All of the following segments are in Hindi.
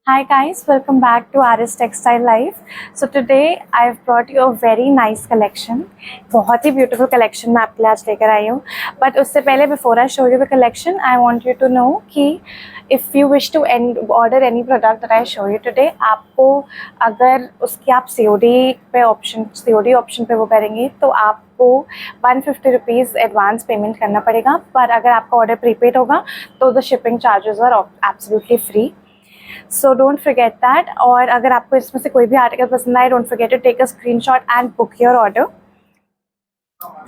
Hi guys, welcome back to RS Textile Life. So today I've brought you a very nice collection. बहुत ही beautiful collection मैं आपके लिए आज लेकर आई हूँ. But उससे पहले before I show you the collection, I want you to know कि if you wish to order any product that I show you today, आपको अगर उसकी आप COD option पे वो करेंगे तो आपको 150 रुपीज़ एडवांस पेमेंट करना पड़ेगा. पर अगर आपका ऑर्डर प्रीपेड होगा तो the shipping charges are absolutely free. So don't forget that. और अगर आपको इसमें से कोई भी आर्टिकल पसंद आए, don't forget to take a screenshot and book your order.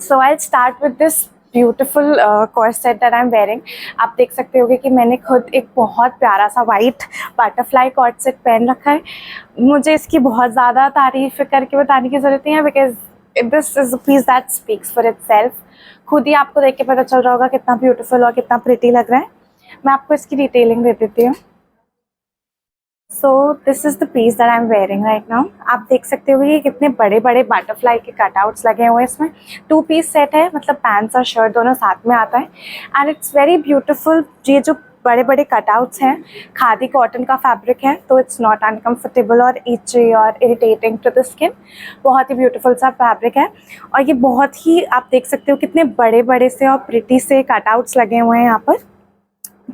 So I start with this beautiful corset that I am wearing. आप देख सकते होगे कि मैंने खुद एक बहुत प्यारा सा वाइट बटरफ्लाई कॉर्सेट पहन रखा है. मुझे इसकी बहुत ज़्यादा तारीफ करके बताने की ज़रूरत नहीं है, because this is a piece that speaks for itself. खुद ही आपको देख के पता चल रहा होगा कितना ब्यूटीफुल और कितना प्रिटी लग रहा है. मैं आपको इसकी डिटेलिंग दे देती हूँ. So this is the piece that I am wearing right now. आप देख सकते हो ये कितने बड़े बड़े बटरफ्लाई के कटआउट्स लगे हुए हैं इसमें. 2 पीस सेट है, मतलब पैंट्स और शर्ट दोनों साथ में आता है. And it's very beautiful. ये जो बड़े बड़े कटआउट्स हैं, खादी कॉटन का फैब्रिक है, तो इट्स नॉट अनकम्फर्टेबल और इची और इरिटेटिंग टू द स्किन. बहुत ही ब्यूटीफुल सा फैब्रिक है. और ये बहुत ही, आप देख सकते हो कितने बड़े बड़े से और प्रिटी से कटआउट्स लगे हुए हैं यहाँ पर.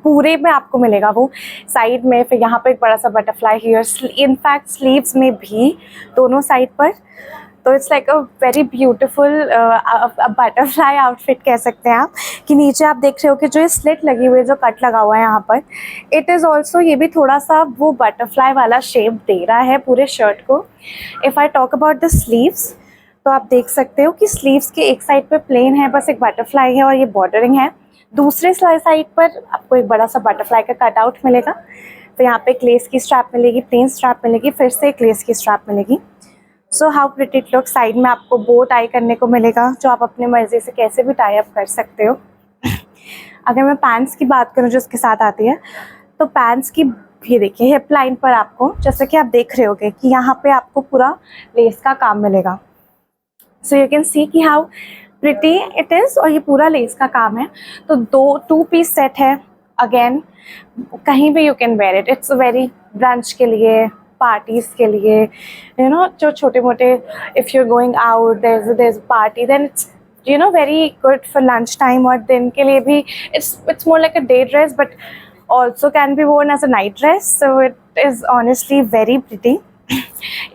पूरे में आपको मिलेगा वो साइड में, फिर यहाँ पर एक बड़ा सा बटरफ्लाई हियर, इनफैक्ट स्लीव्स में भी दोनों साइड पर. तो it's like a very beautiful butterfly outfit कह सकते हैं आप. कि नीचे आप देख रहे हो कि जो ये स्लिट लगी हुई है, जो कट लगा हुआ है यहाँ पर, इट इज़ ऑल्सो, ये भी थोड़ा सा वो बटरफ्लाई वाला शेप दे रहा है पूरे शर्ट को. If I talk about the sleeves, तो आप देख सकते हो कि स्लीव्स के एक साइड पे प्लेन है, बस एक बटरफ्लाई है और ये बॉर्डरिंग है. दूसरे साइड पर आपको एक बड़ा सा बटरफ्लाई का कटआउट मिलेगा. फिर यहाँ पे एक लेस की स्ट्रैप मिलेगी, प्लेन स्ट्रैप मिलेगी, फिर से एक लेस की स्ट्रैप मिलेगी. So how pretty it look. Side में आपको बो टाई करने को मिलेगा, जो आप अपनी मर्जी से कैसे भी टाई अप कर सकते हो. अगर मैं पैंट्स की बात करूँ जो इसके साथ आती है, तो पैंट्स की ये देखिए हिप लाइन पर आपको, जैसे कि आप देख रहे होगे कि यहाँ पे आपको पूरा लेस का काम मिलेगा. सो यू कैन सी कि हाउ प्रिटी इट इज़. और ये पूरा लेस का काम है. तो 2 पीस सेट है. अगेन कहीं भी you can wear it. It's very brunch के लिए, पार्टीज़ के लिए, यू नो, जो छोटे मोटे, if you are going out, there is party, then it's very good for lunch time. और दिन के लिए भी it's more like a day dress, but also can be worn as a night dress. So it is honestly very pretty.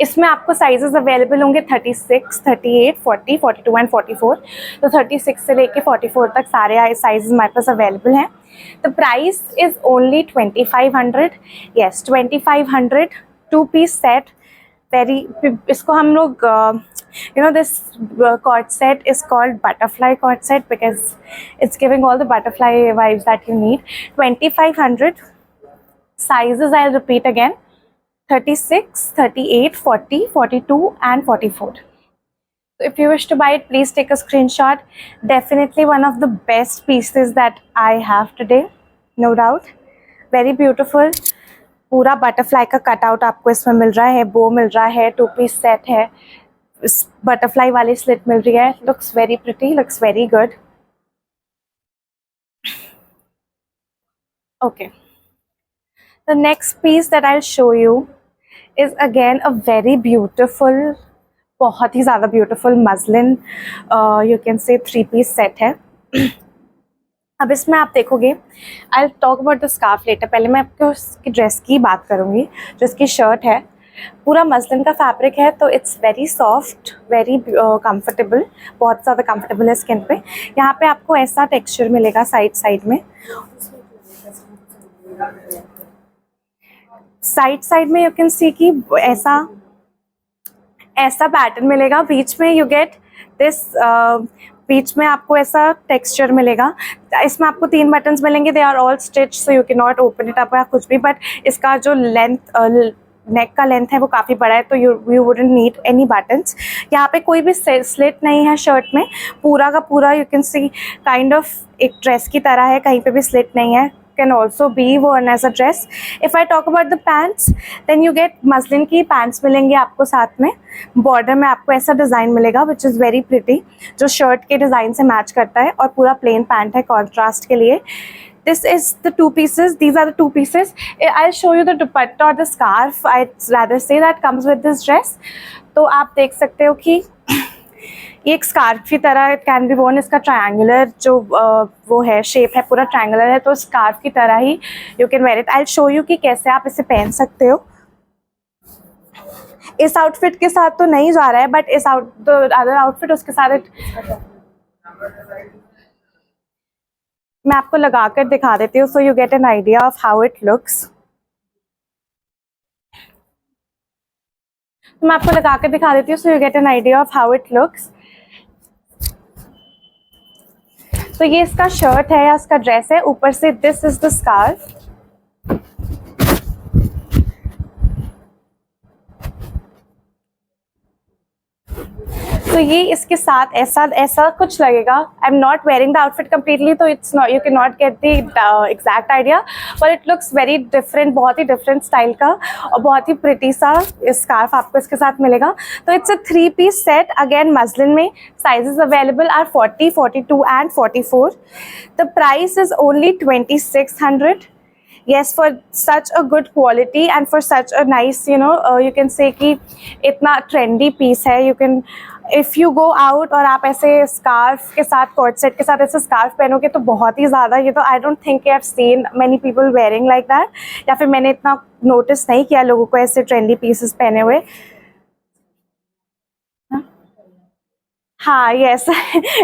इसमें आपको साइजेस अवेलेबल होंगे 36, 38, 40, 42 एंड 44. तो 36 से लेके 44 तक सारे साइजेस हमारे पास अवेलेबल हैं. The price is only 2500. Yes, 2500. 2 piece set. Very, इसको हम लोग this co-ord set is called butterfly co-ord set because it's giving all the butterfly vibes that you need. 2500. Sizes I repeat again: 36, 38, 40, 42 and 44. So if you wish to buy it, please take a screenshot. Definitely one of the best pieces that I have today, no doubt. Very beautiful. पूरा बटरफ्लाई का कटआउट आपको इसमें मिल रहा है, बो मिल रहा है, 2 पीस सेट है, बटरफ्लाई वाली स्लिट मिल रही है. Looks very pretty, looks very good. Okay. The next piece that I'll show you is again a very beautiful, बहुत ही ज़्यादा beautiful muslin, you can say 3 piece set है. अब इसमें आप देखोगे, I talk about the scarf later. पहले मैं आपको उसकी ड्रेस की बात करूँगी. जो इसकी शर्ट है, पूरा मसलिन का फैब्रिक है, तो it's very soft, very comfortable, बहुत ज़्यादा कंफर्टेबल है स्किन पे. यहाँ पे आपको ऐसा टेक्सचर मिलेगा साइड में. साइड में यू कैन सी कि ऐसा पैटर्न मिलेगा. बीच में यू गेट दिस, बीच में आपको ऐसा टेक्सचर मिलेगा. इसमें आपको 3 बटन्स मिलेंगे. They are all stitch, so you can not open it up या कुछ भी. बट इसका जो नेक का लेंथ है वो काफ़ी बड़ा है, तो you wouldn't need any buttons. यहाँ पे कोई भी स्लिट नहीं है शर्ट में. पूरा का पूरा you can C kind of एक ड्रेस की तरह है, कहीं पे भी स्लिट नहीं है. can also be worn as a dress. If I talk about the pants, then you get muslin की पैंट्स मिलेंगे आपको साथ में. बॉर्डर में आपको ऐसा डिज़ाइन मिलेगा which is very pretty, जो शर्ट के डिज़ाइन से मैच करता है. और पूरा प्लेन पैंट है कॉन्ट्रास्ट के लिए. This is the two pieces. These are the two pieces. I'll show you the dupatta or the scarf, I'd rather say, that comes with this dress. तो आप देख सकते हो कि ये एक स्कार्फ की तरह इट कैन बी वर्न. इसका ट्रायंगुलर जो वो है, शेप है, पूरा ट्रायंगुलर है, तो स्कार्फ की तरह ही you can wear it. I will show you कि कैसे आप इसे पहन सकते हो. इस आउटफिट के साथ तो नहीं जा रहा है, बट इस अदर आउटफिट उसके साथ मैं आपको लगा कर दिखा देती हूँ, सो you get an idea of how it looks. मैं आपको लगा कर दिखा देती हूँ, सो you get an idea of how it looks. तो ये इसका शर्ट है या इसका ड्रेस है. ऊपर से दिस इज द स्कार्फ. तो ये इसके साथ ऐसा कुछ लगेगा. I am not wearing the outfit completely, तो it's not, you can not get the exact idea, but it looks very different. बहुत ही डिफरेंट स्टाइल का और बहुत ही प्रिटी सा स्कार्फ आपको इसके साथ मिलेगा. तो it's a 3 piece set, again muslin में. Sizes available are 40, 42 and 44. The price is only 2600. Yes, for such a good quality and for such a nice, you can say कि इतना trendy piece है. You can, if you go out और आप ऐसे scarf के साथ, court set के साथ ऐसे scarf पहनोगे तो बहुत ही ज़्यादा, ये तो I don't think I have seen many people wearing like that, या फिर मैंने इतना notice नहीं किया लोगों को ऐसे trendy pieces पहने हुए. हाँ, yes,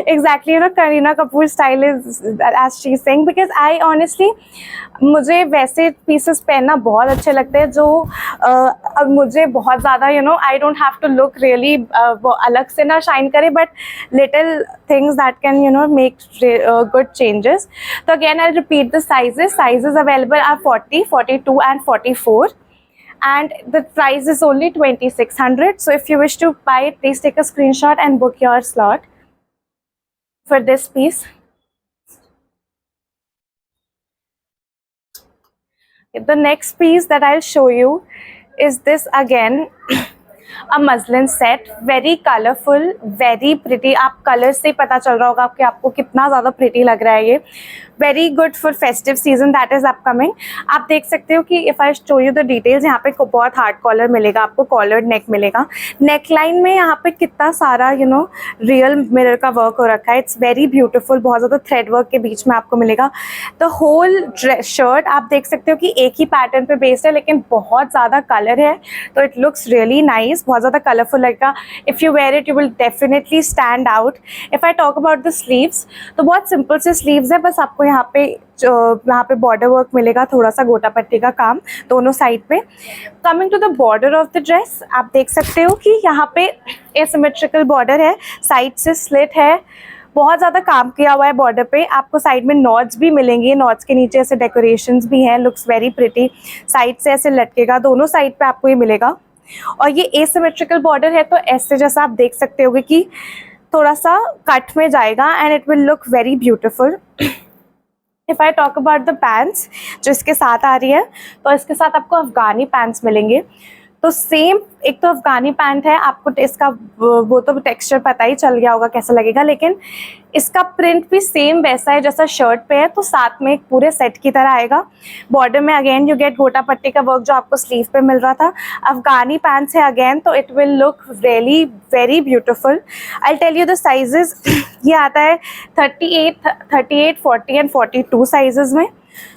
exactly. Kareena Kapoor style is, as she's saying, because I honestly, मुझे वैसे पीसेस पहनना बहुत अच्छे लगते हैं जो मुझे बहुत ज़्यादा I don't have to look really वो अलग से ना शाइन करे, but little things that can make good changes. So again I'll repeat the sizes. Sizes available are 40, 42 and 44. And the price is only 2600. So if you wish to buy it, please take a screenshot and book your slot for this piece. The next piece that I'll show you is this, again a muslin set, very colorful, very pretty. आप कलर से पता चल रहा होगा कि आपको कितना ज़्यादा pretty लग रहा है ये. Very good for festive season that is upcoming. आप देख सकते हो कि if I show you the details, यहाँ पे बहुत हार्ड कॉलर मिलेगा आपको, कॉलर्ड नेक मिलेगा. नेक लाइन में यहाँ पे कितना सारा रियल मिरर का वर्क हो रखा है. It's very beautiful. बहुत ज़्यादा थ्रेड वर्क के बीच में आपको मिलेगा. द होल शर्ट आप देख सकते हो कि एक ही पैटर्न पे बेस्ड है, लेकिन बहुत ज़्यादा कलर है, तो इट लुक्स रियली नाइस. बहुत ज़्यादा कलरफुल लगेगा. If you wear it you will definitely stand out. If I talk about the sleeves, तो बहुत सिंपल से स्लीव्स है. बस आपको यहाँ पे बॉर्डर वर्क मिलेगा, थोड़ा सा गोटा पट्टी का काम दोनों साइड पे. Coming to the border of the dress, आप देख सकते हो कि यहाँ पे एसिमेट्रिकल बॉर्डर है, साइड से स्लिट है, बहुत ज़्यादा काम किया हुआ है बॉर्डर पे. आपको साइड में नॉट्स भी मिलेंगे, नॉट्स के नीचे ऐसे डेकोरेशंस भी हैं. Looks very pretty. साइड से ऐसे लटकेगा, दोनों साइड पे आपको ये मिलेगा. और ये एसिमेट्रिकल बॉर्डर है, तो ऐसे जैसा आप देख सकते होगे कि थोड़ा सा कट में जाएगा and it will look very beautiful. If I talk about the pants जो इसके साथ आ रही है, तो इसके साथ आपको अफ़गानी पैंट्स मिलेंगे. तो सेम, एक तो अफ़गानी पैंट है, आपको इसका वो तो टेक्सचर पता ही चल गया होगा कैसा लगेगा, लेकिन इसका प्रिंट भी सेम वैसा है जैसा शर्ट पे है, तो साथ में एक पूरे सेट की तरह आएगा. बॉर्डर में अगेन यू गेट गोटा पट्टी का वर्क जो आपको स्लीव पे मिल रहा था. अफ़गानी पैंट्स है अगेन, तो it will look really very beautiful. I tell you the sizes. ये आता है 38, 40 एंड 42 साइजेस में.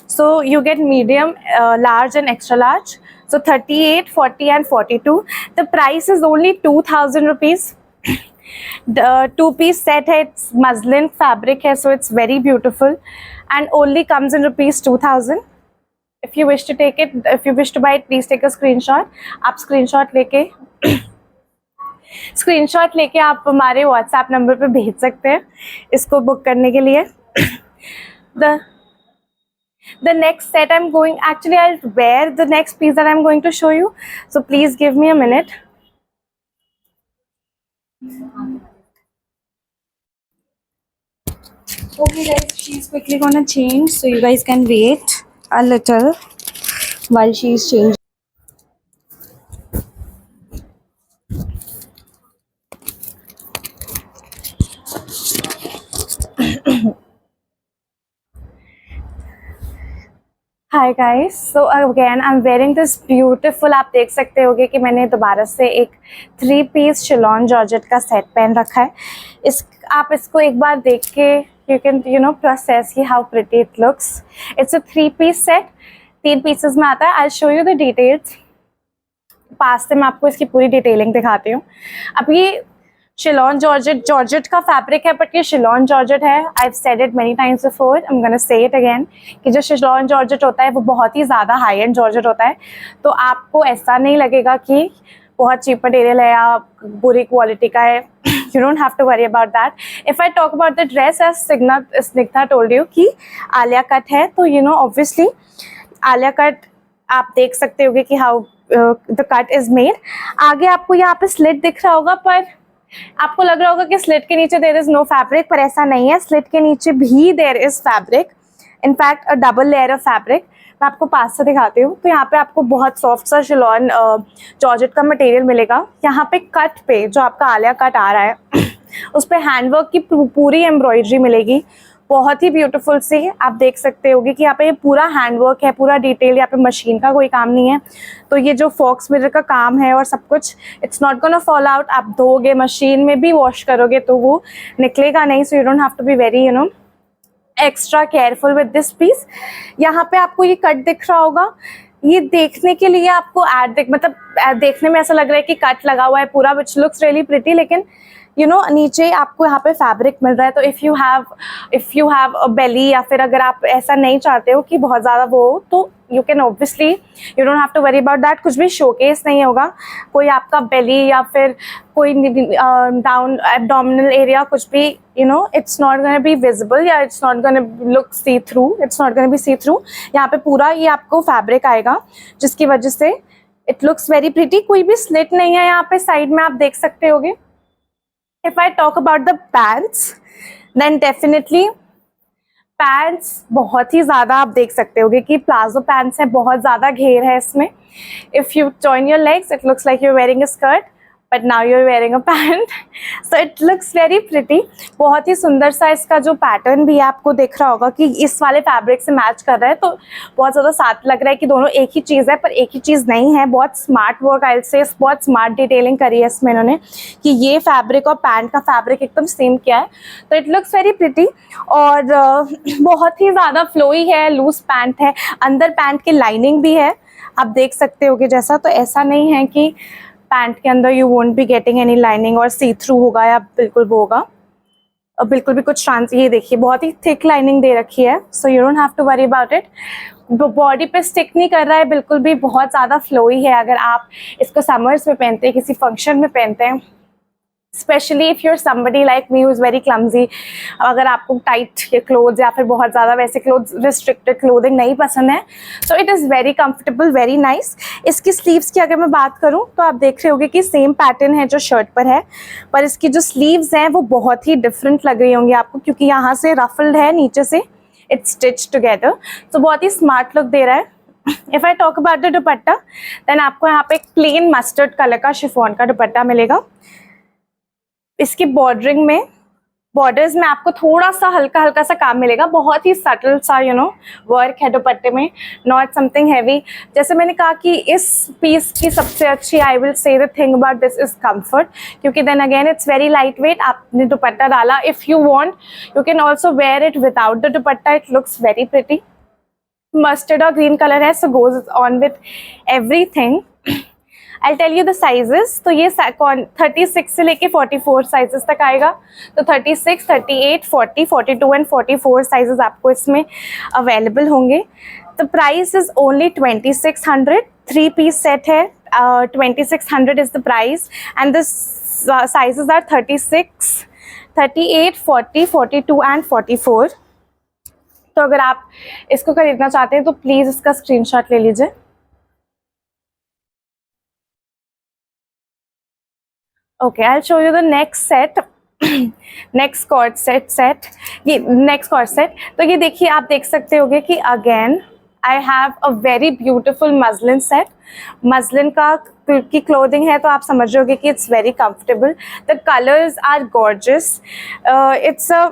So you get medium, large and extra large. So 38, 40 and 42. The price is only 2000 rupees. The 2-piece set है, it's muslin fabric है, so it's very beautiful and only comes in rupees 2000. If you wish to take it, if you wish to buy it, please take a screenshot. आप screenshot लेके आप हमारे WhatsApp नंबर पे भेज सकते हैं इसको बुक करने के लिए. The next set I'm going, actually I'll wear the next piece that I'm going to show you, so please give me a minute. Okay guys, she's quickly gonna change, so you guys can wait a little while she's changing. Hi guys, so again I am wearing this beautiful, आप देख सकते होगे कि मैंने दोबारा से एक 3 पीस शिलॉन जॉर्जेट का सेट पहन रखा है। आप इसको एक बार देख के यू कैन प्रोसेस की how pretty it looks. It's a 3 piece set, 3 pieces में आता है। I show you the details. पास से मैं आपको इसकी पूरी डिटेलिंग दिखाती हूँ। अब ये शिलॉन जॉर्जेट का फैब्रिक है, बट ये शिलॉन जॉर्जेट है। I have said it many times before, I am gonna say it again कि जो शिलॉन जॉर्जेट होता है वो बहुत ही ज़्यादा हाई एंड जॉर्जेट होता है। तो आपको ऐसा नहीं लगेगा कि बहुत चीप मटेरियल है या बुरी क्वालिटी का है। You don't have to worry about that. If I talk about the dress, as Snigdha told you कि आलिया कट है, तो ऑब्वियसली आलिया कट आप देख सकते होगे कि how the cut is made. आगे आपको यहाँ पे स्लिट दिख रहा होगा, पर आपको लग रहा होगा कि स्लिट के नीचे देयर इज नो फैब्रिक, पर ऐसा नहीं है। स्लिट के नीचे भी there is fabric, in fact a double layer of fabric. मैं आपको पास से दिखाती हूँ। तो यहाँ पे आपको बहुत सॉफ्ट सा शिलॉन जॉर्जेट का मटेरियल मिलेगा। यहाँ पे कट पे जो आपका आलिया कट आ रहा है उस पर हैंडवर्क की पूरी एम्ब्रॉयडरी मिलेगी, बहुत ही ब्यूटीफुल सी। आप देख सकते होगे कि यहाँ पे ये पूरा हैंडवर्क है, पूरा डिटेल। यहाँ पे मशीन का कोई काम नहीं है। तो ये जो फॉक्स मिरर का काम है और सब कुछ, it's not gonna fall out. आप धोगे, मशीन में भी वॉश करोगे तो वो निकलेगा नहीं। So you don't have to be very extra careful with this piece. यहाँ पे आपको ये कट दिख रहा होगा। ये देखने के लिए आपको मतलब देखने में ऐसा लग रहा है कि कट लगा हुआ है पूरा, विच लुक्स रियली प्रिटी, लेकिन नीचे आपको यहाँ पे फैब्रिक मिल रहा है। तो इफ़ यू हैव अ बेली, या फिर अगर आप ऐसा नहीं चाहते हो कि बहुत ज़्यादा वो हो, तो you can obviously, you don't have to worry about that. कुछ भी शोकेस नहीं होगा, कोई आपका बेली या फिर कोई डाउन एब्डोमिनल एरिया, कुछ भी it's not gonna be visible, या it's not gonna look see through, it's not gonna be see through. यहाँ पे पूरा ये आपको फैब्रिक आएगा, जिसकी वजह से इट लुक्स वेरी प्रिटी। कोई भी स्लिट नहीं है यहाँ पे, साइड में आप देख सकते होगे। If I talk about the pants, then definitely pants बहुत ही ज़्यादा आप देख सकते होगे कि प्लाजो पैंट्स है, बहुत ज़्यादा घेर है इसमें। If you join your legs, it looks like you're wearing a skirt, but now you're wearing a pant. So it looks very pretty. बहुत ही सुंदर सा इसका जो पैटर्न भी है, आपको दिख रहा होगा कि इस वाले फैब्रिक से मैच कर रहा है, तो बहुत ज़्यादा साथ लग रहा है कि दोनों एक ही चीज़ है, पर एक ही चीज़ नहीं है। बहुत स्मार्ट वर्क, आई से बहुत स्मार्ट डिटेलिंग करी है इसमें इन्होंने कि ये फैब्रिक और पैंट का फैब्रिक एकदम सेम किया है। तो इट लुक्स वेरी प्रिटी और बहुत ही ज़्यादा फ्लोई है, लूज पैंट है। अंदर पैंट की लाइनिंग भी है, आप देख सकते होगे जैसा। तो ऐसा नहीं है कि पैंट के अंदर you won't be getting any lining और सी थ्रू होगा या बिल्कुल वो होगा, और बिल्कुल भी कुछ ट्रांस। ये देखिए बहुत ही थिक लाइनिंग दे रखी है, so you don't have to worry about it. Body पे स्टिक नहीं कर रहा है बिल्कुल भी, बहुत ज़्यादा फ्लोई है। अगर आप इसको समर्स में पहनते हैं, किसी फंक्शन में पहनते हैं, specially if you're somebody like me who is very clumsy, अगर आपको टाइट क्लोथ्स या फिर बहुत ज़्यादा वैसे क्लोथ्स, रिस्ट्रिक्टेड क्लोथिंग नहीं पसंद है, सो it is very comfortable, very nice. इसकी स्लीव्स की अगर मैं बात करूं तो आप देख रहे होंगे कि सेम पैटर्न है जो शर्ट पर है, पर इसकी जो स्लीव्स हैं वो बहुत ही डिफरेंट लग रही होंगी आपको, क्योंकि यहाँ से रफल्ड है, नीचे से इट्स स्टिच टुगेदर। तो बहुत ही स्मार्ट लुक दे रहा है। If I talk about the dupatta, then आपको यहाँ पे एक प्लेन मस्टर्ड कलर का शिफॉन का दुपट्टा मिलेगा। इसकी बॉर्डरिंग में, बॉर्डर्स में आपको थोड़ा सा हल्का सा काम मिलेगा, बहुत ही सटल सा वर्क है दुपट्टे में, नॉट समथिंग हैवी। जैसे मैंने कहा कि इस पीस की सबसे अच्छी, I will say the thing about this is comfort, क्योंकि then again it's very lightweight. आपने दुपट्टा डाला, if you want you can also wear it without the dupatta, it looks very pretty. Mustard और ग्रीन कलर है, so goes on with everything. I'll tell you the sizes। तो ये 36 से लेके 44 साइजेस तक आएगा। तो 36, 38, 40, 42 एंड 44 साइजेस आपको इसमें अवेलेबल होंगे। तो price is only 2600। 3 piece set है, 2600 is the price, and the sizes are 36, 38, 40, 42 and 44। तो अगर आप इसको खरीदना चाहते हैं तो प्लीज़ इसका स्क्रीनशॉट ले लीजिए। Okay, I'll show you the next set, next cord set। ये next cord set। तो ये देखिए, आप देख सकते होगे कि again I have a very beautiful muslin set। Muslin का की क्लोथिंग है तो आप समझ रहे होगे कि it's very comfortable. The colours are gorgeous. It's a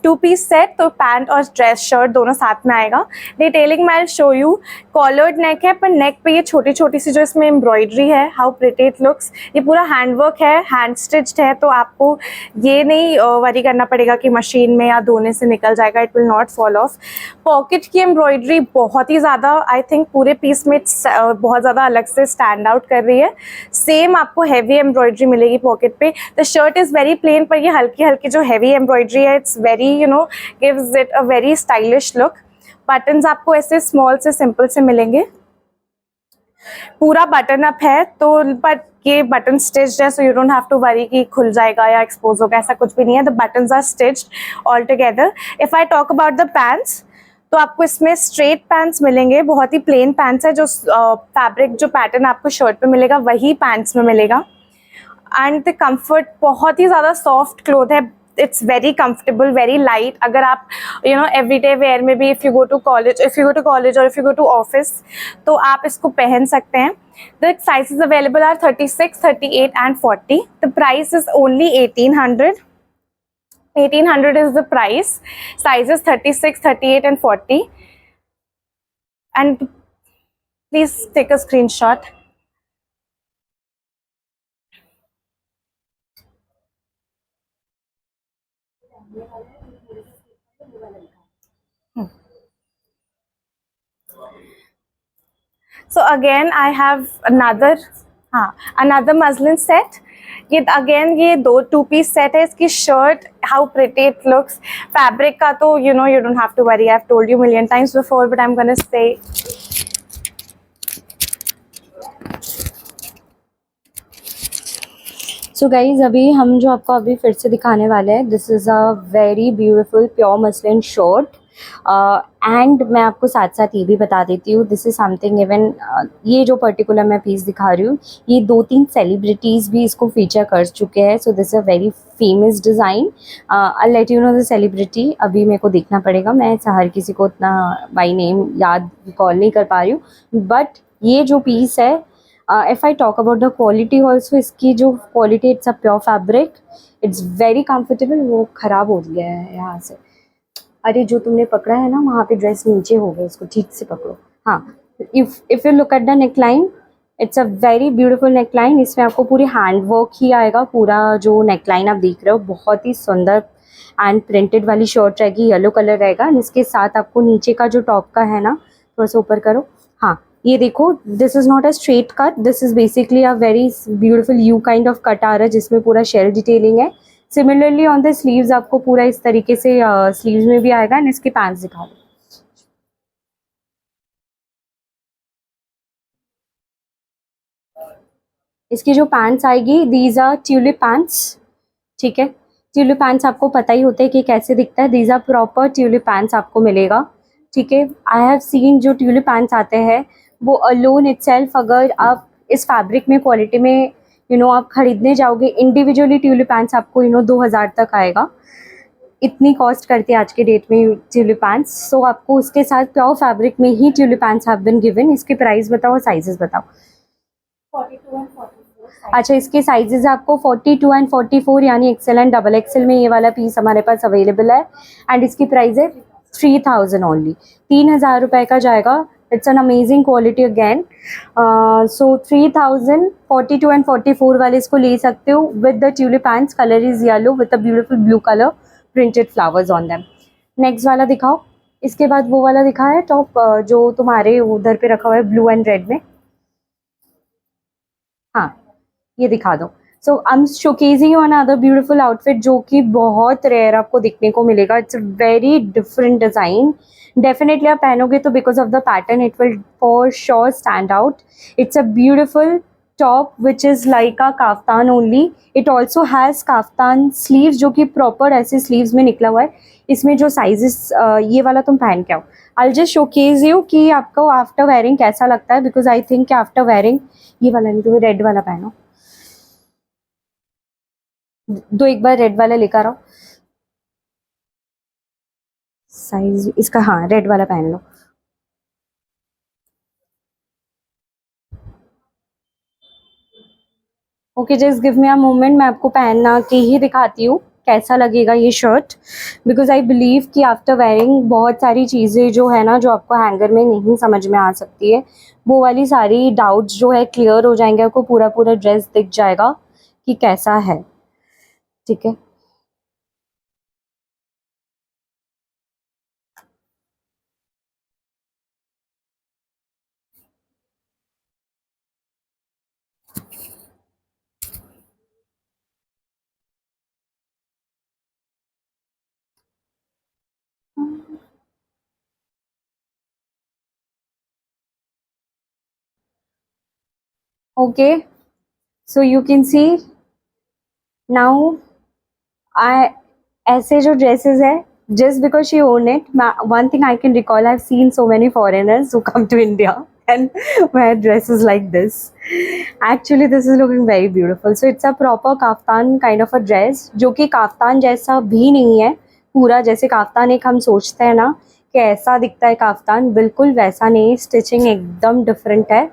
2 piece set, तो पैंट और ड्रेस शर्ट दोनों साथ में आएगा. डिटेलिंग मैं शो यू. कॉलर्ड नेक है, पर नेक पे ये छोटी छोटी सी जो इसमें एम्ब्रॉयडरी है, हाउ प्रिटी इट लुक्स. ये पूरा हैंडवर्क है, हैंड स्टिच्ड है, तो आपको ये नहीं वरी करना पड़ेगा कि मशीन में या धोने से निकल जाएगा. It will not fall of. Pocket की एम्ब्रॉयडरी बहुत ही ज़्यादा, आई थिंक पूरे पीस में बहुत ज़्यादा अलग से स्टैंड आउट कर रही है. सेम आपको हैवी एम्ब्रॉयडरी मिलेगी पॉकेट पे. The shirt is very plain, पर ये हल्की हल्की जो हैवी एम्ब्रॉयडरी है, it's very gives it a very stylish look. Buttons आपको ऐसे स्मॉल से सिंपल से मिलेंगे. पूरा बटन अप है, तो बट ये बटन स्टिच्ड है, so you don't have to worry कि खुल जाएगा या एक्सपोज होगा, ऐसा कुछ भी नहीं है. The buttons are stitched all together. If I talk about the pants, तो आपको इसमें स्ट्रेट पैंट्स मिलेंगे. बहुत ही प्लेन पैंट्स है. जो फैब्रिक जो पैटर्न आपको शर्ट पे मिलेगा वही पैंट्स में मिलेगा. एंड द कंफर्ट, बहुत ही ज़्यादा सॉफ्ट क्लोथ है. It's very comfortable, very light. अगर आप एवरीडे वेयर में भी, if you go to college और if you go to office, तो आप इसको पहन सकते हैं. The sizes available are 36, 38 and 40. The price is only 1800. 1800 is the price. Sizes 36, 38 and 40. And please take a screenshot. So again I have another muslin set. ये अगेन ये 2 पीस सेट है. इसकी shirt, how pretty it looks. Fabric का तो you don't have to worry. I've told you million times before, but I'm gonna say. So guys, अभी हम जो आपको अभी फिर से दिखाने वाले हैं, this is a very beautiful pure muslin shirt. And मैं आपको साथ साथ ये भी बता देती हूँ, दिस इज़ समथिंग इवन, ये जो पर्टिकुलर मैं पीस दिखा रही हूँ, ये 2-3 सेलिब्रिटीज़ भी इसको फीचर कर चुके हैं. So this a very famous design. I let you know the celebrity. अभी मेरे को देखना पड़ेगा, मैं हर किसी को इतना बाई नेम याद कॉल नहीं कर पा रही हूँ. बट ये जो पीस है, if I talk about the quality also, इसकी जो quality, it's a pure fabric, it's very comfortable. वो ख़राब हो गया है यहाँ से. अरे जो तुमने पकड़ा है ना, वहाँ पे ड्रेस नीचे हो गया, इसको ठीक से पकड़ो. हाँ, if you look at the neck line, it's a very beautiful neck line. इसमें आपको पूरी हैंड वर्क ही आएगा. पूरा जो नेक लाइन आप देख रहे हो, बहुत ही सुंदर एंड प्रिंटेड वाली शर्ट रहेगी. येलो कलर रहेगा. इसके साथ आपको नीचे का जो टॉप का है ना, थोड़ा सा ऊपर करो. हाँ, ये देखो, this is not a straight cut, this is basically a very beautiful U kind of cut आ रहा है, जिसमें पूरा शेल डिटेलिंग है. सिमिलरली ऑन द स्लीव्स आपको पूरा इस तरीके से स्लीव्स में भी आएगा. एंड इसके पैंट्स दिखा दो. इसकी जो पैंट्स आएगी, दीज आर ट्यूलिप पैंट्स. ठीक है, ट्यूलिप पैंट्स आपको पता ही होता है कि कैसे दिखता है. These are proper tulip pants आपको मिलेगा. ठीक है, आई हैव सीन जो ट्यूलिप पैंट्स आते हैं, वो अलोन इटसेल्फ, अगर आप इस फैब्रिक में, क्वालिटी में आप खरीदने जाओगे इंडिविजुअली, ट्यूलिप पैंट्स आपको 2000 तक आएगा. इतनी कॉस्ट करती है आज के डेट में ट्यूलिप पैंट्स. सो आपको उसके साथ प्योर फैब्रिक में ही tulip pants have been given. इसके प्राइस बताओ, साइजेस बताओ. 42 and 44. अच्छा, इसके साइजेस आपको 42 एंड 44, यानी एक्सेल एंड डबल एक्सेल में ये वाला पीस हमारे पास अवेलेबल है. एंड इसकी प्राइस है 3000 ओनली. 3000 रुपये का जाएगा. It's an amazing quality again. So 3000, 42 and 44 वाले इसको ले सकते हो with the tulip pants. Colour is yellow with a beautiful blue colour printed flowers on them. Next वाला दिखाओ. इसके बाद वो वाला दिखा है टॉप, जो तुम्हारे उधर पे रखा हुआ है ब्लू एंड रेड में. हाँ, ये दिखा दो. So I am showcasing you another beautiful outfit, जो कि बहुत रेयर आपको दिखने को मिलेगा. It's a very different design. Definitely आप पहनोगे तो because of the pattern it will for sure stand out. It's a beautiful top which is like a kaftan only. It also has kaftan sleeves, जो कि प्रॉपर ऐसे स्लीव्स में निकला हुआ है. इसमें जो साइजेस, ये वाला तुम पहन के आओ. आई जस्ट शोकेज यू कि आपको आफ्टर वेयरिंग कैसा लगता है, because I think after wearing, ये वाला नहीं, तुम्हें रेड वाला पहनो. दो, एक बार रेड वाला लेकर आओ. साइज इसका, हाँ, रेड वाला पहन लो. Okay, just give me a moment, मैं आपको पहनना के ही दिखाती हूँ कैसा लगेगा ये शर्ट, बिकॉज आई बिलीव कि आफ्टर वेयरिंग बहुत सारी चीज़ें जो है ना, जो आपको हैंगर में नहीं समझ में आ सकती है, वो वाली सारी डाउट्स जो है क्लियर हो जाएंगे, आपको पूरा पूरा ड्रेस दिख जाएगा कि कैसा है। ठीक है, okay, so you can C now I ऐसे जो dresses है, just because she own it, one thing I can recall, I've seen so many foreigners who come to India and wear dresses like this. Actually, this is looking very beautiful. So it's a proper kaftan kind of a dress, जो कि kaftan जैसा भी नहीं है पूरा। जैसे kaftan एक हम सोचते हैं ना कि ऐसा दिखता है kaftan, बिल्कुल वैसा नहीं, स्टिचिंग एकदम डिफरेंट है।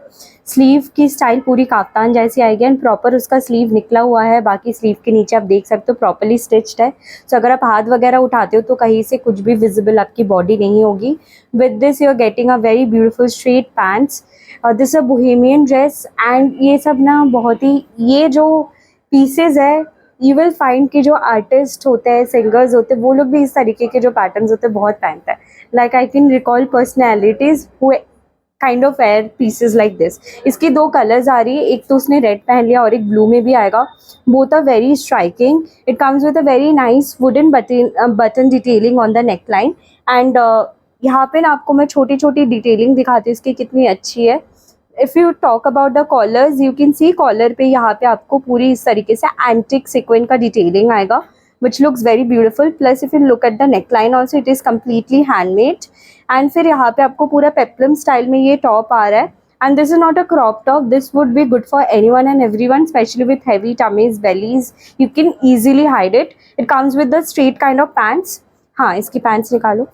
स्लीव की स्टाइल पूरी काफ्तान जैसी आएगी एंड प्रॉपर उसका स्लीव निकला हुआ है, बाकी स्लीव के नीचे आप देख सकते हो प्रॉपरली स्टिच्ड है। सो अगर आप हाथ वगैरह उठाते हो तो कहीं से कुछ भी विजिबल आपकी बॉडी नहीं होगी। With this you are getting a very beautiful straight pants. This a bohemian dress and ये सब ना बहुत ही, ये जो पीसेज है यू विल फाइंड कि जो आर्टिस्ट होते हैं, सिंगर्स होते हैं, वो लोग भी इस तरीके के जो पैटर्न्स होते हैं बहुत पहनते हैं। Like I can recall personalities who kind of wear pieces like this. इसकी दो कलर्स आ रही है, एक तो उसने रेड पहन लिया और एक ब्लू में भी आएगा। Both are very striking. It comes with a very nice wooden button detailing on the neckline and यहाँ पे ना आपको मैं छोटी छोटी डिटेलिंग दिखाती हूँ इसकी कितनी अच्छी है। If you talk about the collars, you can see collar पे यहाँ पे आपको पूरी इस तरीके से एंटिक सीक्वेंस का डिटेलिंग आएगा, which looks very beautiful. Plus if you look at the neckline also, it is completely handmade. And फिर यहाँ पे आपको पूरा पेप्लम स्टाइल में ये टॉप आ रहा है and this is not a crop top. This would be good for anyone and everyone, especially with heavy tummies, bellies. You can easily hide it. It comes with the straight kind of pants. हाँ, इसकी pants निकालो।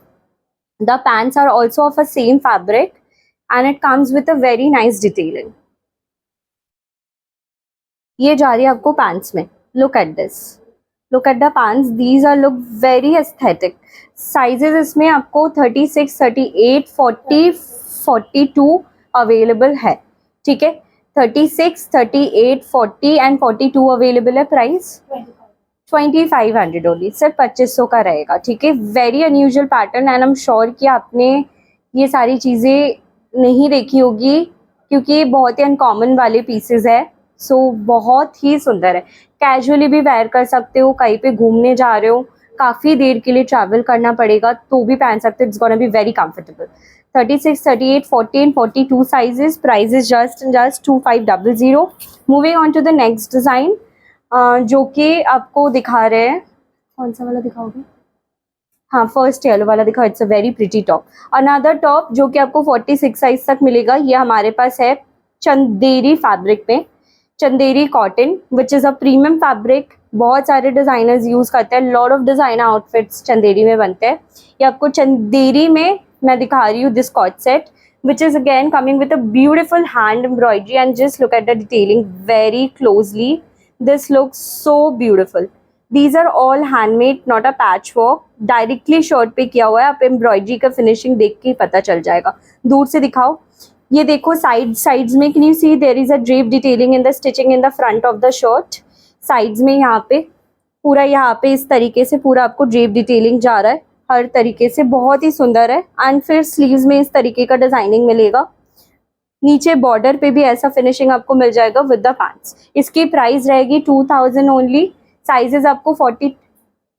The pants are also of a same fabric and it comes with a very nice detailing. ये जा रही है आपको पैंट्स में। Look at this, look at the pants, these are look very aesthetic. Sizes इसमें आपको 36, 38, 40, 42 अवेलेबल है। ठीक है, 36, 38, 40 एंड 42 अवेलेबल है। प्राइस 2500 ओनली, सिर्फ 2500 का रहेगा। ठीक है, very unusual pattern and I am sure कि आपने ये सारी चीज़ें नहीं देखी होगी क्योंकि ये बहुत ही अनकॉमन वाले पीसेज है। सो बहुत ही सुंदर है, कैजुअली भी वेयर कर सकते हो, कहीं पे घूमने जा रहे हो, काफ़ी देर के लिए ट्रैवल करना पड़ेगा तो भी पहन सकते हो। It's gonna be very comfortable. 36, 38, 40 and 42 sizes. Price is just 2500। Moving on to the next design जो कि आपको दिखा रहे हैं। कौन सा वाला दिखाओगे? हाँ, फर्स्ट येलो वाला दिखाओ। It's a very pretty top. Another top जो कि आपको 46 साइज तक मिलेगा। ये हमारे पास है चंदेरी फैब्रिक में, Chanderi cotton which is a premium fabric. बहुत सारे डिज़ाइनर्स यूज़ करते हैं, lot of designer outfits Chanderi में बनते हैं। ये आपको चंदेरी में मैं दिखा रही हूँ this co-ord set which is again coming with a beautiful hand embroidery and just look at the detailing very closely. This looks so beautiful. These are all handmade, not a patchwork. Directly shirt पे किया हुआ है। आप एम्ब्रॉयडरी का फिनिशिंग देख के पता चल जाएगा। दूर से दिखाओ, ये देखो साइड्स में, can you see there is a drape detailing in the stitching in the front of the shirt. Sides में यहाँ पे पूरा, यहाँ पे इस तरीके से पूरा आपको ड्रेप डिटेलिंग जा रहा है हर तरीके से, बहुत ही सुंदर है। एंड फिर स्लीव्स में इस तरीके का डिजाइनिंग मिलेगा। नीचे बॉर्डर पे भी ऐसा फिनिशिंग आपको मिल जाएगा विद द पैंट्स। इसकी प्राइस रहेगी 2000 ओनली। साइजेस आपको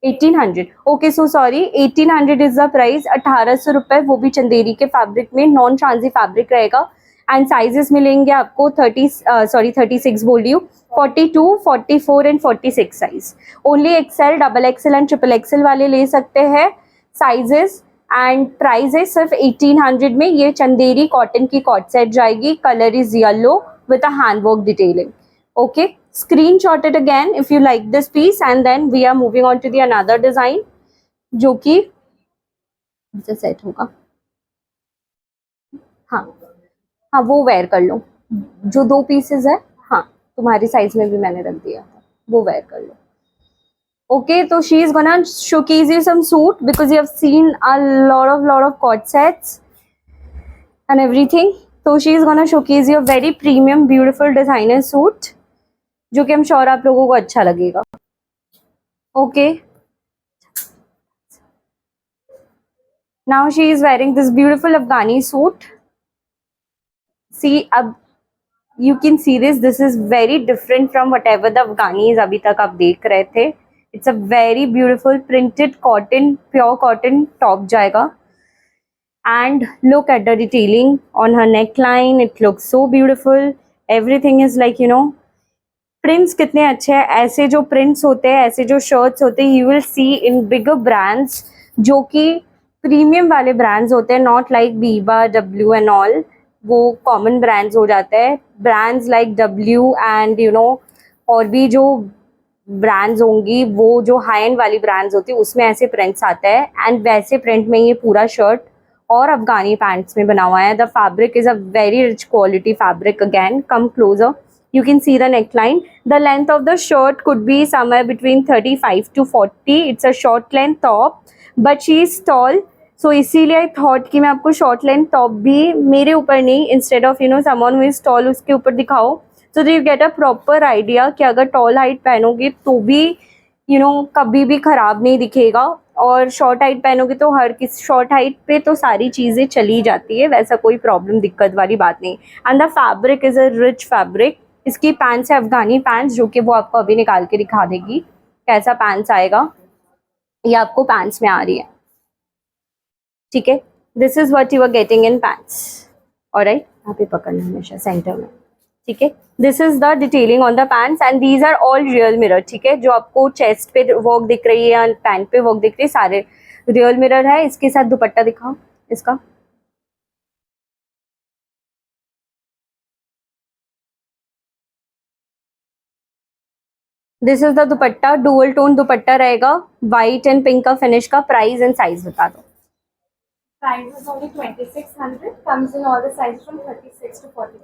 1800, okay so sorry, 1800 is the price. 1800 रुपये, वो भी चंदेरी के फैब्रिक में, नॉन ट्रांजी फैब्रिक रहेगा। एंड साइजेस मिलेंगे आपको 36 बोल रही हूँ, 42, 44 एंड 46 size. Only XL, double XL and triple XL वाले ले सकते हैं साइजेस। एंड प्राइस है सिर्फ 1800 में। ये चंदेरी कॉटन की कॉट सेट जाएगी। Colour is yellow with a handwork detailing. Okay, screenshot it again if you like this piece and then we are moving on to the another design जो कि सेट होगा। हाँ हाँ, वो वेयर कर लो, जो दो पीसेस है। हाँ, तुम्हारी साइज में भी मैंने रख दिया था, वो वेयर कर लो। ओके, तो she is gonna showcase you some suit because you have seen a lot of co-ord sets and everything. So she is gonna showcase you a very premium beautiful designer suit जो कि I'm sure आप लोगों को अच्छा लगेगा. Okay, now she is wearing this beautiful Afghani suit. See, अब you can see this is very different from whatever the Afghanis अभी तक आप देख रहे थे. It's a very beautiful printed cotton, pure cotton top जाएगा. And look at the detailing on her neckline, it looks so beautiful. Everything is like, you know, prints कितने अच्छे हैं. ऐसे जो prints होते हैं, ऐसे जो shirts होते हैं, you will see in bigger brands जो कि premium वाले brands होते हैं, not like Biba, W and all. वो common brands हो जाते हैं. Brands like W and you know और भी जो brands होंगी, वो जो high end वाली brands होती है, उसमें ऐसे prints आते हैं. And वैसे print में ये पूरा shirt और अफगानी पैंट्स में बना हुआ है. The fabric is a very rich quality fabric. Again come closer, you can see the neckline. The length of the shirt could be somewhere between 35 to 40. It's a short length top, but she is tall, so इसीलिए I thought कि मैं आपको short length top भी मेरे ऊपर नहीं, instead of you know someone who is tall उसके ऊपर दिखाओ, so that you get a proper idea कि अगर tall height पहनोगे तो भी you know कभी भी खराब नहीं दिखेगा, और शॉर्ट हाइट पहनोगे तो हर किसी शॉर्ट हाइट पे तो सारी चीज़ें चली जाती है, वैसा कोई प्रॉब्लम दिक्कत वाली बात नहीं. And the fabric is a rich fabric. इसकी पैंट्स है अफगानी पैंट्स, जो कि वो आपको अभी निकाल के दिखा देगी कैसा पैंट्स आएगा. ये आपको पैंट्स में आ रही है, ठीक है. This is what you are getting in pants. Alright, यहाँ पे पकड़ना हमेशा सेंटर में, ठीक है. This is the detailing on the pants and these are all real mirror, ठीक है. जो आपको चेस्ट पे वर्क दिख रही है या पैंट पे वर्क दिख रही है, सारे रियल मिरर है. इसके साथ दुपट्टा दिखाओ इसका. This is the dupatta. Dual tone दुपट्टा रहेगा, व्हाइट एंड पिंक का फिनिश का. प्राइस एंड साइज बता दो. Price is only 2600. Comes in all the sizes from 36 to 42.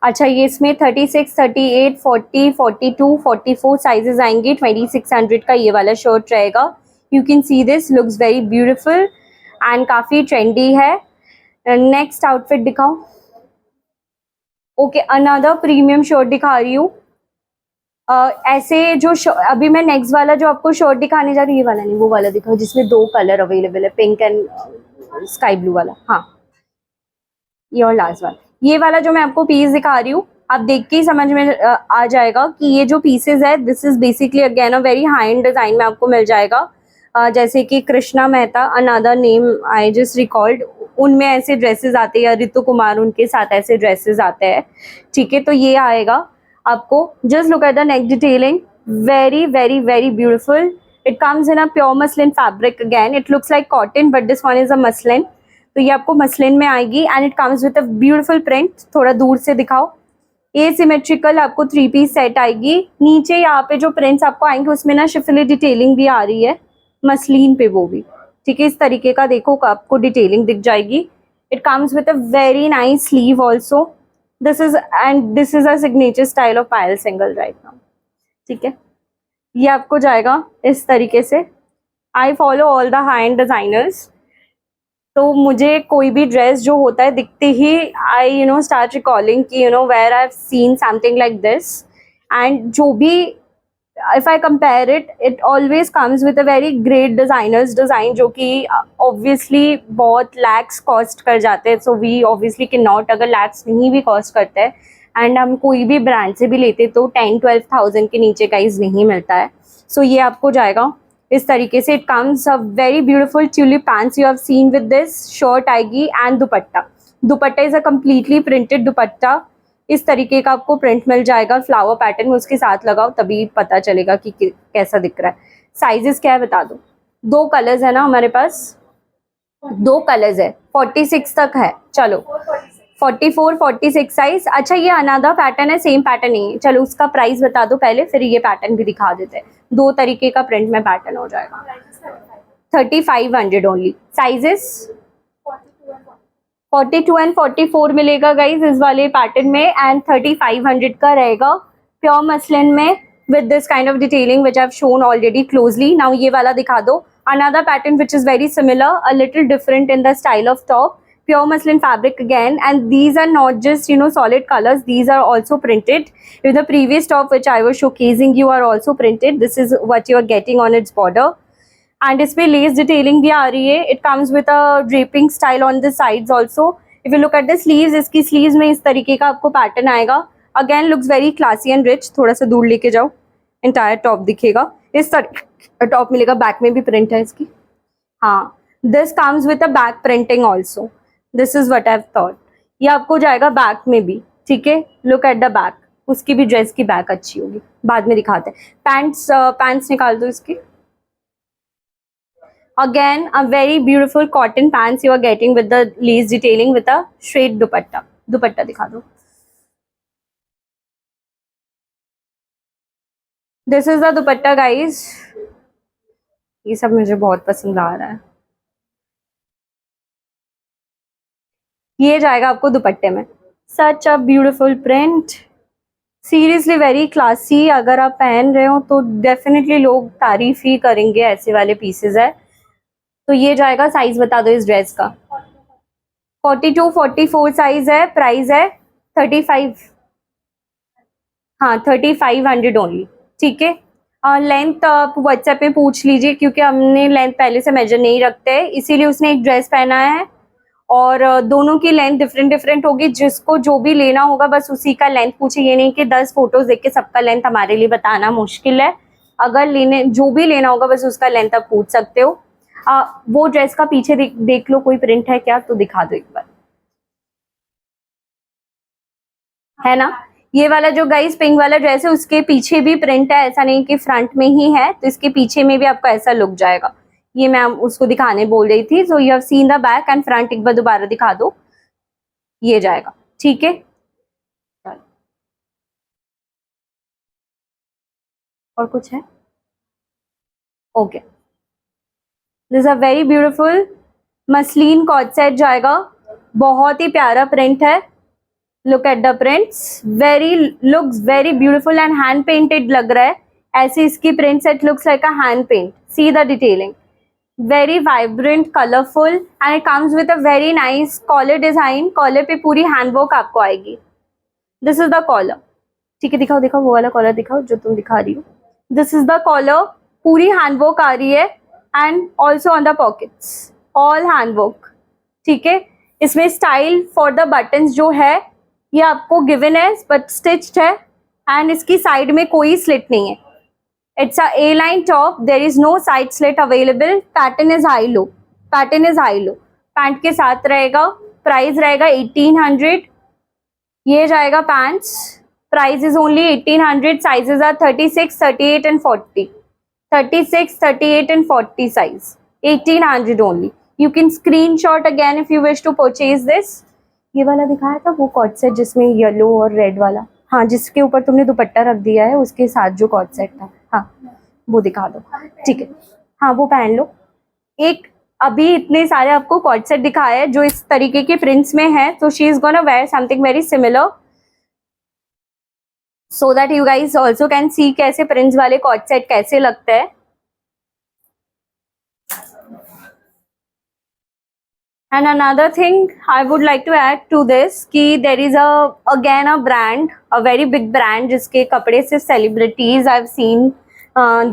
अच्छा, ये इसमें 36, 38, 40, 42, 44 साइजेस आएंगे. 2600 का ये वाला शर्ट रहेगा. You can see this looks very beautiful and काफ़ी ट्रेंडी है. नेक्स्ट आउटफिट दिखाओ. ओके, अनदर प्रीमियम शर्ट दिखा रही हूँ. ऐसे जो अभी मैं नेक्स्ट वाला जो आपको शर्ट दिखाने जा रही हूँ, ये वाला नहीं, वो वाला दिखाओ जिसमें 2 कलर अवेलेबल है, पिंक एंड स्काई ब्लू वाला. हाँ, ये और लास्ट वाला. ये वाला जो मैं आपको पीस दिखा रही हूँ, आप देख के ही समझ में आ जाएगा कि ये जो पीसेस है, this is basically again a very high and design में आपको मिल जाएगा. जैसे कि Krishna Mehta, another name I just recalled, उनमें ऐसे ड्रेसेस आते हैं, या ऋतु कुमार उनके साथ ऐसे ड्रेसेस आते हैं, ठीक है. तो ये आएगा आपको. Just look at the neck detailing, very very very beautiful. It comes in a pure muslin fabric. Again it looks like cotton but this one is a muslin. तो ये आपको मसलिन में आएगी and it comes with a beautiful print. थोड़ा दूर से दिखाओ. ये सिमेट्रिकल आपको 3 पीस सेट आएगी. नीचे यहाँ पे जो प्रिंट्स आपको आएंगे उसमें ना शिफली डिटेलिंग भी आ रही है मसलिन पे, वो भी ठीक है. इस तरीके का देखो आपको डिटेलिंग दिख जाएगी. It comes with a very nice sleeve also. This is a signature style of Payal Singhal right now, ठीक है. ये आपको जाएगा इस तरीके से. I follow all the high end designers, तो मुझे कोई भी ड्रेस जो होता है दिखते ही आई स्टार्ट रिकॉलिंग कि where I have seen something like this. And जो भी if I compare it always comes with a very great designers design, जो कि ऑब्वियसली बहुत लैक्स कॉस्ट कर जाते हैं. So we obviously can not, अगर लैक्स नहीं भी कॉस्ट करते हैं एंड हम कोई भी ब्रांड से भी लेते तो 10-12,000 के नीचे गाइस नहीं मिलता है. सो ये आपको जाएगा इस तरीके से. It comes a very beautiful tulip pants you have seen with this. Shirt आएगी and dupatta. Dupatta is a completely printed dupatta. इस तरीके का आपको प्रिंट मिल जाएगा फ्लावर पैटर्न में. उसके साथ लगाओ तभी पता चलेगा कि कैसा दिख रहा है. साइजेस क्या है बता दो. 2 कलर्स है ना हमारे पास, 2 कलर्स है. 46 तक है. चलो 44, 46 साइज. अच्छा, ये अनदर पैटर्न है, सेम पैटर्न नहीं है. चलो उसका प्राइस बता दो पहले, फिर ये पैटर्न भी दिखा देते हैं. 2 तरीके का प्रिंट में पैटर्न हो जाएगा. 3500 ओनली. साइजेस 42 एंड 44 मिलेगा गाइज इस वाले पैटर्न में. एंड 3500 का रहेगा प्योर मसलिन में with this kind of detailing which I've shown already closely. Now ये वाला दिखा दो. Another pattern which is very similar, a little different in the style of top. Pure muslin fabric again, and these are not just solid colors. These are also printed. In the previous top which I was showcasing you are also printed. This is what you are getting on its border. And इसमें lace detailing भी आ रही है. It comes with a draping style on the sides also. If you look at the sleeves, इसकी sleeves में इस तरीके का आपको pattern आएगा. Again looks very classy and rich. थोड़ा सा दूर लेके जाओ, entire top दिखेगा. इस तरह टॉप मिलेगा. बैक में भी प्रिंट है इसकी. हाँ, this comes with a back printing also. This is what I've thought. ये आपको जाएगा बैक में भी. ठीक है, लुक एट द बैक. उसकी भी ड्रेस की बैक अच्छी होगी. बाद में दिखाते हैं. पैंट्स निकाल दो इसकी. Again, a very beautiful cotton pants you are getting with the lace detailing with a straight dupatta. दुपट्टा दिखा दो. This is the dupatta guys. ये सब मुझे बहुत पसंद आ रहा है. ये जाएगा आपको दुपट्टे में. Such a beautiful print. Seriously very classy. अगर आप पहन रहे हो तो डेफिनेटली लोग तारीफ ही करेंगे. ऐसे वाले पीसेस है. तो ये जाएगा. साइज बता दो इस ड्रेस का. 42-44 साइज है. प्राइस है 35. हाँ, 3500 ओनली. ठीक है. लेंथ आप व्हाट्सएप पे पूछ लीजिए क्योंकि हमने लेंथ पहले से मेजर नहीं रखते, इसीलिए उसने एक ड्रेस पहना है और दोनों की लेंथ डिफरेंट होगी. जिसको जो भी लेना होगा बस उसी का लेंथ पूछे. ये नहीं कि 10 फोटोज देख के सबका लेंथ हमारे लिए बताना मुश्किल है. अगर जो भी लेना होगा बस उसका लेंथ आप पूछ सकते हो. वो ड्रेस का पीछे देख लो कोई प्रिंट है क्या तो दिखा दो एक बार. है ना. ये वाला जो गाइस पिंक वाला ड्रेस है उसके पीछे भी प्रिंट है. ऐसा नहीं कि फ्रंट में ही है. तो इसके पीछे में भी आपको ऐसा लुक जाएगा. ये मैं उसको दिखाने बोल रही थी. So you have seen the back and front. एक बार दोबारा दिखा दो. ये जाएगा. ठीक है. और कुछ है. Okay. This a very beautiful muslin co-ord set जाएगा. बहुत ही प्यारा प्रिंट है. Look at the prints. Looks very beautiful and hand painted लग रहा है. ऐसे इसकी print set looks like a hand paint. See the detailing. Very vibrant, colorful, and it comes with a very nice collar design. Collar पे पूरी हैंड वर्क आपको आएगी. This is the collar. ठीक है, दिखाओ वो वाला कॉलर दिखाओ जो तुम दिखा रही हो. This is the collar. पूरी हैंड वर्क आ रही है and also on the pockets. All hand work. ठीक है. इसमें स्टाइल फॉर द बटन्स जो है ये आपको गिवन है बट स्टिच्ड है एंड इसकी साइड में कोई स्लिट नहीं है. It's a A-line top. There is no side slit available. Pattern is high low. Pant के साथ रहेगा. प्राइस रहेगा 1800. ये जाएगा pants. Price is only 1800. Sizes are 36, 38 and 40. 36, 38 and 40 size. 1800 only. You can screenshot again if you wish to purchase this. ये वाला दिखाया था वो कॉट सेट जिसमें येलो और रेड वाला. हाँ, जिसके ऊपर तुमने दुपट्टा रख दिया है उसके साथ जो कॉट सेट था. हाँ, वो दिखा दो. ठीक है. हाँ, वो पहन लो. एक अभी इतने सारे आपको कॉट सेट दिखाए हैं जो इस तरीके के प्रिंट्स में है. तो she is gonna wear something very similar so that you guys also can see कैसे प्रिंट्स वाले कॉट सेट कैसे लगते हैं. And another thing I would like to add to this कि there is again a brand, a very big brand जिसके कपड़े से celebrities I've seen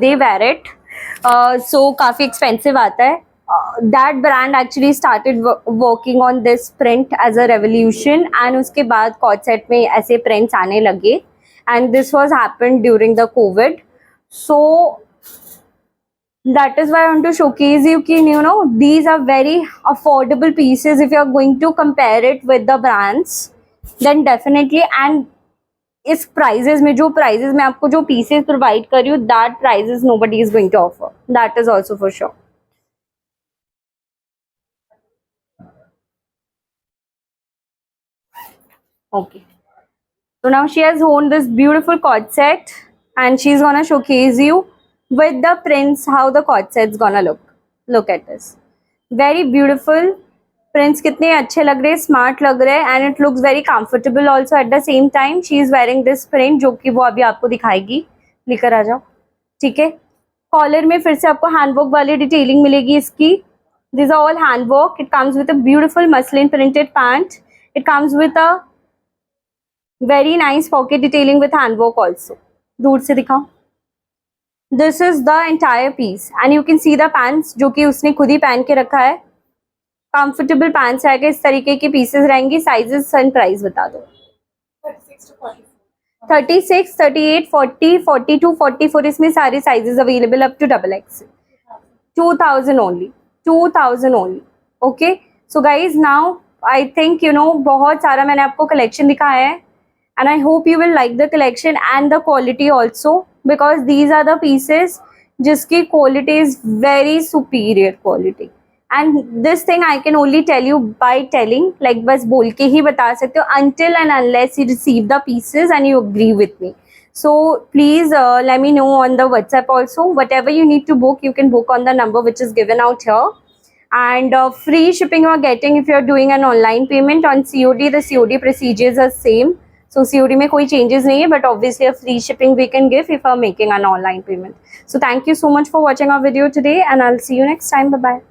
they wear it. So काफ़ी expensive आता है. That brand actually started working on this print as a revolution and उसके बाद कॉट सेट में ऐसे prints आने लगे and this was happened during the COVID. So that is why I want to showcase you कि these are very affordable pieces if you are going to compare it with the brands then definitely. and इस prices में जो prices मैं आपको जो pieces provide कर रही हूँ that prices nobody is going to offer. That is also for sure. Okay. So now she has worn this beautiful cord set and she's gonna showcase you with the prints how the cord set's gonna look. Look at this. Very beautiful prints कितने अच्छे लग रहे हैं, स्मार्ट लग रहे हैं, and it looks very comfortable also at the same time. She is wearing this print जो कि वो अभी आपको दिखाएगी. लेकर आ जाओ. ठीक है. कॉलर में फिर से आपको हैंडवर्क वाली डिटेलिंग मिलेगी इसकी. This are all handwork. It comes with a beautiful muslin printed pant. It comes with a very nice pocket detailing with handwork also. दूर से दिखाओ. This is the entire piece and you can see the pants जो कि उसने खुद ही पहन के रखा है. कंफर्टेबल पैंट्स आएगा. इस तरीके की पीसेस रहेंगी. साइजेस एंड प्राइस बता दो. 36, 38, 40, 42, 44 इसमें सारे sizes available up to XXL. 2000 only. 2000 only. Okay. So guys now I think you know बहुत सारा मैंने आपको कलेक्शन दिखाया है and I hope you will like the collection and the quality also because these are the pieces जिसकी quality is very superior quality and this thing I can only tell you by telling like बस बोल के ही बता सकते हो until and unless you receive the pieces and you agree with me. So please let me know on the WhatsApp also. Whatever you need to book you can book on the number which is given out here. And free shipping you are getting if you are doing an online payment. On COD the COD procedures are same. So COD में कोई changes नहीं है but obviously a free shipping we can give if you are making an online payment. So thank you so much for watching our video today and I'll see you next time. Bye bye.